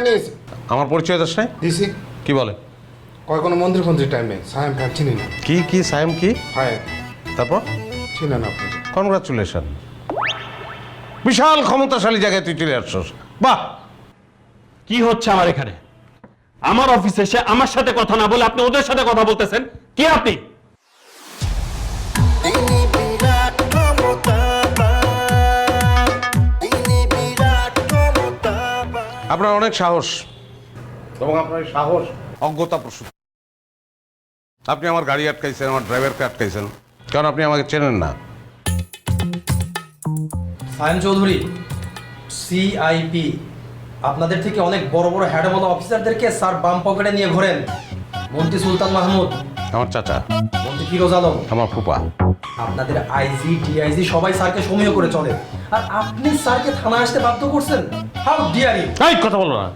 নিয়েছে। আমার পরিচয় দাস নাই? দিছি। কি বলে? কয় কোনো মন্দির ফন্দির টাইম নেই, সায়েম ফায়ার চিনি না। কি সায়েম কি? ফায়ার তারপর? চিনেন আপনি? কনগ্রাচুলেশন, বিশাল ক্ষমতাশালী জায়গায় তুই চলে আসছস। বাহ! কি হচ্ছে আমার এখানে? আমার অফিসে এসে আমার সাথে কথা না বলে আপনি ওদের সাথে কথা বলতেছেন। কি আপনি? আপনার অনেক সাহস এবং আপনার সাহস অজ্ঞতা প্রসূত। আপনি আমার গাড়ি আটকাইছেন, আমার ড্রাইভারকে আটকাইছেন, কারণ আপনি আমাকে চেনেন না। সায়েম চৌধুরী, সিআইপি, আপনাদের থেকে অনেক বড় বড় হ্যাডওয়ালা অফিসারদেরকে স্যার বাম পকেটে নিয়ে ঘোরেন। মন্ত্রী সুলতান মাহমুদ, আমার চাচা, মন্ত্রী ফিরোজ আলম, আমার ফুপা, আপনাদের আইজি ডিআইজি সবাই স্যারকে সমীহ করে চলে, আর আপনি স্যারকে থানায় আসতে বাধ্য করছেন। How dare you! এই কথা বলো না।